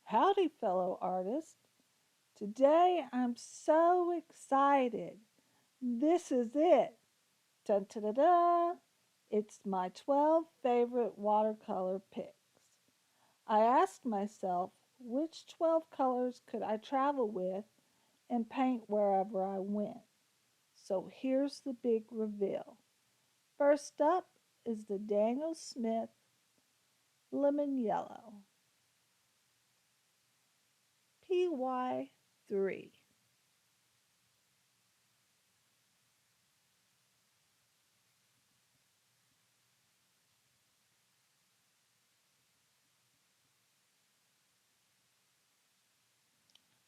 Howdy, fellow artists. Today I'm so excited. This is it. Dun, da, da, da. It's my 12 favorite watercolor picks. I asked myself which 12 colors could I travel with and paint wherever I went. So here's the big reveal. First up is the Daniel Smith Lemon Yellow PY3.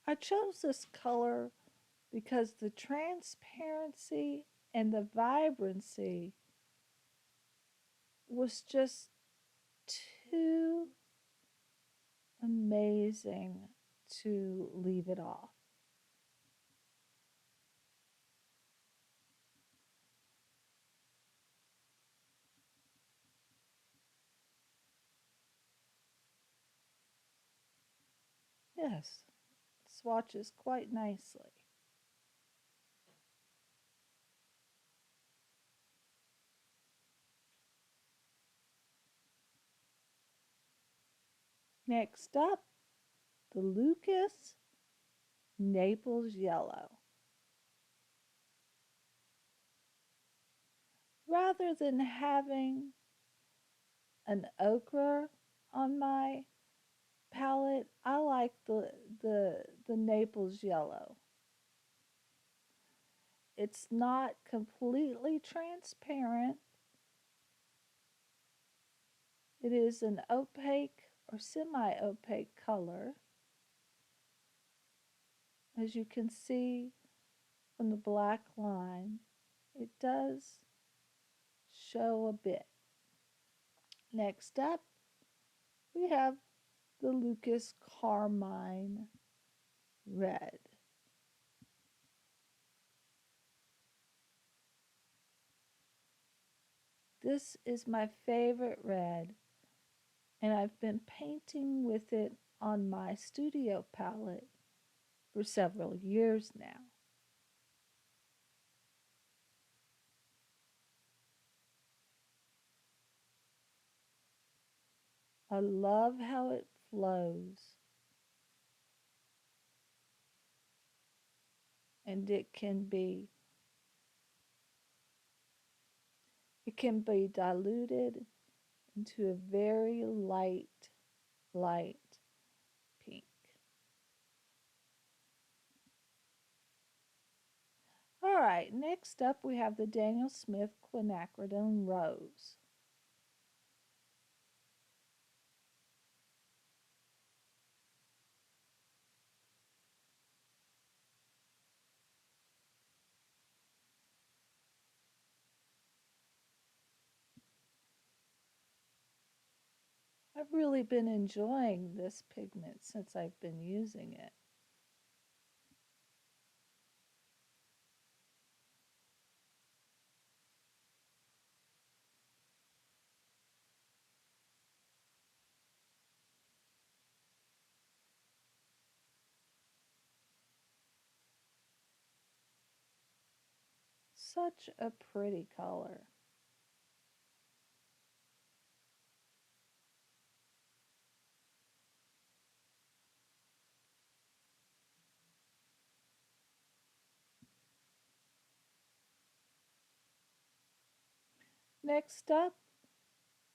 I chose this color because the transparency and the vibrancy was just too amazing to leave it off. Yes, swatches quite nicely. Next up, the Lukas Naples Yellow. Rather than having an ochre on my palette, I like the Naples Yellow. It's not completely transparent. It is an opaque or semi-opaque color. As you can see from the black line, it does show a bit. Next up, we have the Lukas Carmine Red. This is my favorite red, and I've been painting with it on my studio palette for several years now. I love how it flows, and it can be diluted into a very light pink. All right, next up we have the Daniel Smith Quinacridone Rose. I've really been enjoying this pigment since I've been using it. Such a pretty color. Next up,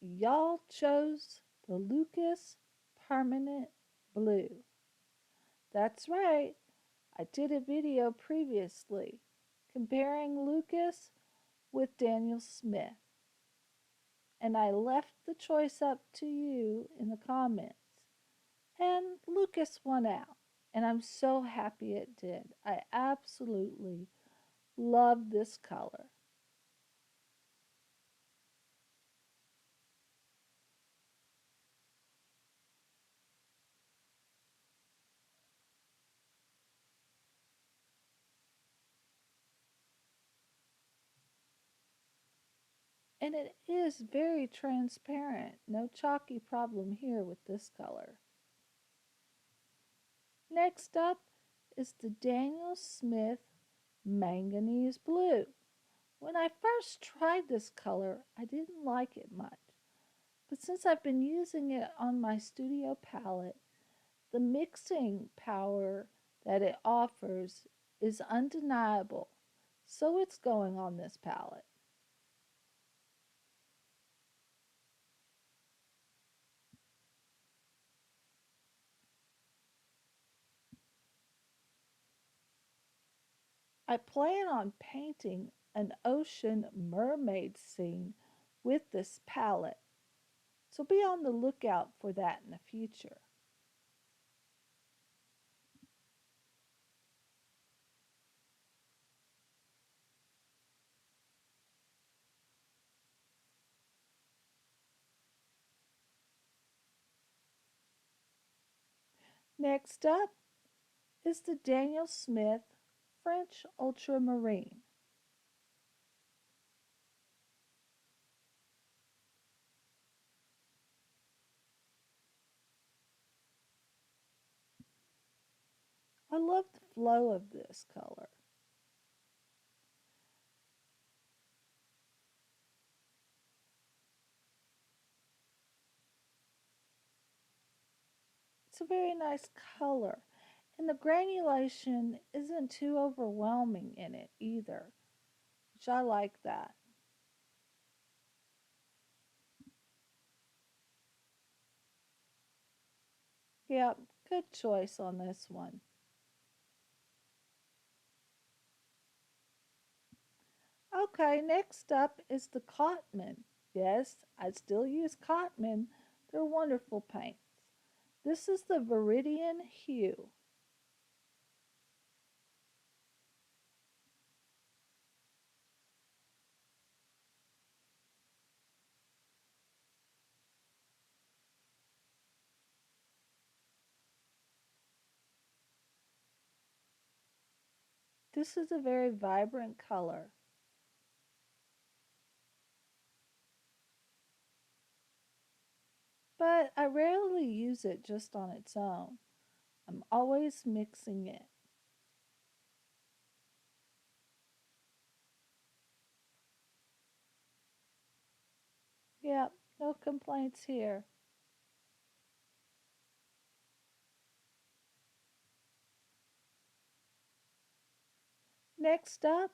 y'all chose the Lukas Permanent Blue. That's right, I did a video previously comparing Lukas with Daniel Smith, and I left the choice up to you in the comments. And Lukas won out, and I'm so happy it did. I absolutely love this color. And it is very transparent. No chalky problem here with this color. Next up is the Daniel Smith Manganese Blue. When I first tried this color, I didn't like it much, but since I've been using it on my studio palette, the mixing power that it offers is undeniable, so it's going on this palette. I plan on painting an ocean mermaid scene with this palette, so be on the lookout for that in the future. Next up is the Daniel Smith French Ultramarine. I love the flow of this color. It's a very nice color, and the granulation isn't too overwhelming in it either, which I like that. Yep, good choice on this one. Okay, next up is the Cotman. Yes, I still use Cotman. They're wonderful paints. This is the Viridian Hue. This is a very vibrant color, but I rarely use it just on its own. I'm always mixing it. Yep, no complaints here. Next up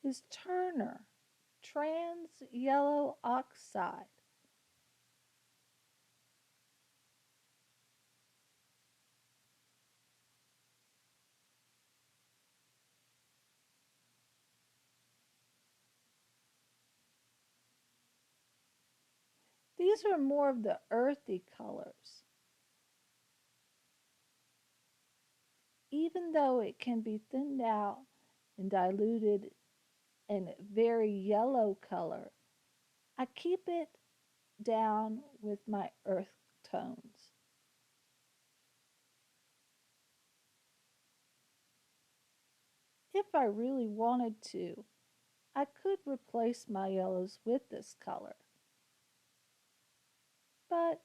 is Turner Trans Yellow Oxide. These are more of the earthy colors. Even though it can be thinned out and diluted in a very yellow color, I keep it down with my earth tones. If I really wanted to, I could replace my yellows with this color, but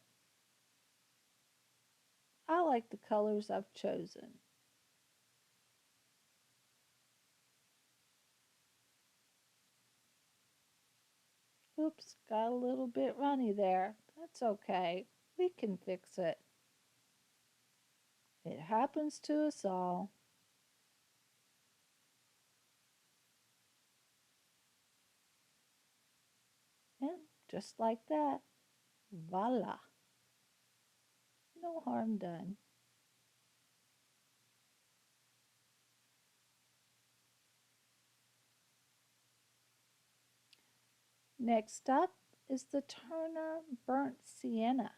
I like the colors I've chosen. Oops, got a little bit runny there. That's okay. We can fix it. It happens to us all. And just like that, voila, no harm done. Next up is the Turner Burnt Sienna.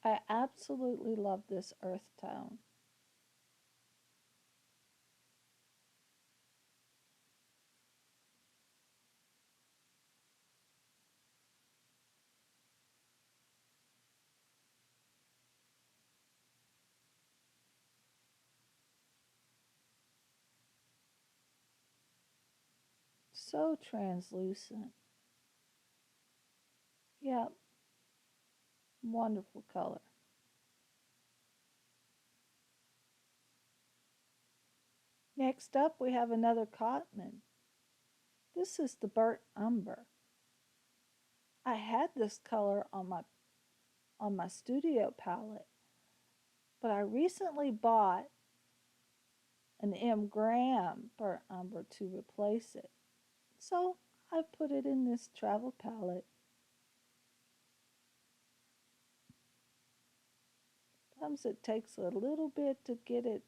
I absolutely love this earth tone. so translucent. Yep, wonderful color. Next up, we have another Cotman. This is the Burt Umber. I had this color on my studio palette, but I recently bought an M. Graham Burt Umber to replace it. So I put it in this travel palette. Sometimes it takes a little bit to get it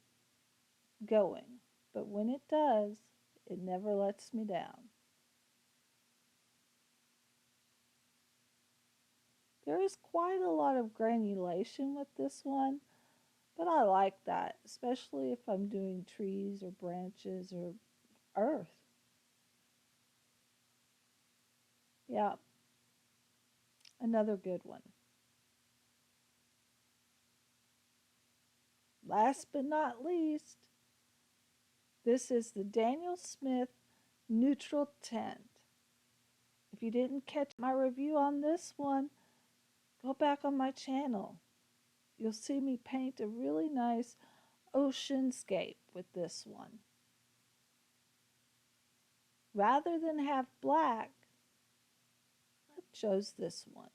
going, but when it does, it never lets me down. There is quite a lot of granulation with this one, but I like that, especially if I'm doing trees or branches or earth. Yeah, another good one. Last but not least, this is the Daniel Smith Neutral Tint. If you didn't catch my review on this one, go back on my channel. You'll see me paint a really nice oceanscape with this one. Rather than have black, I chose this one.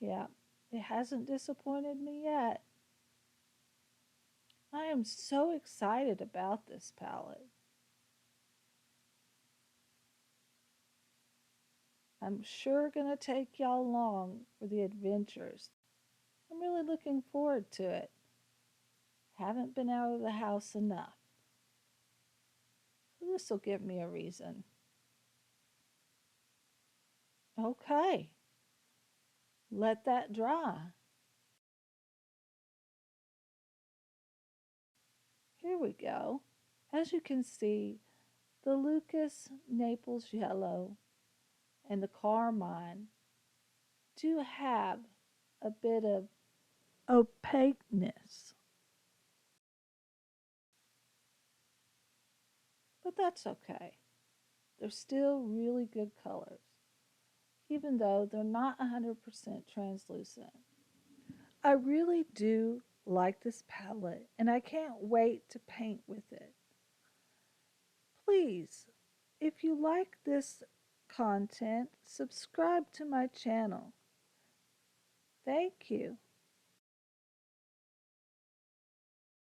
Yeah, it hasn't disappointed me yet. I am so excited about this palette. I'm sure gonna take y'all along for the adventures. I'm really looking forward to it. Haven't been out of the house enough. So this will give me a reason. Okay, let that dry. Here we go. As you can see, the Lukas Naples yellow and the Carmine do have a bit of opaqueness, but that's okay. They're still really good colors, even though they're not 100% translucent. I really do like this palette, and I can't wait to paint with it. Please, if you like this content, subscribe to my channel. Thank you.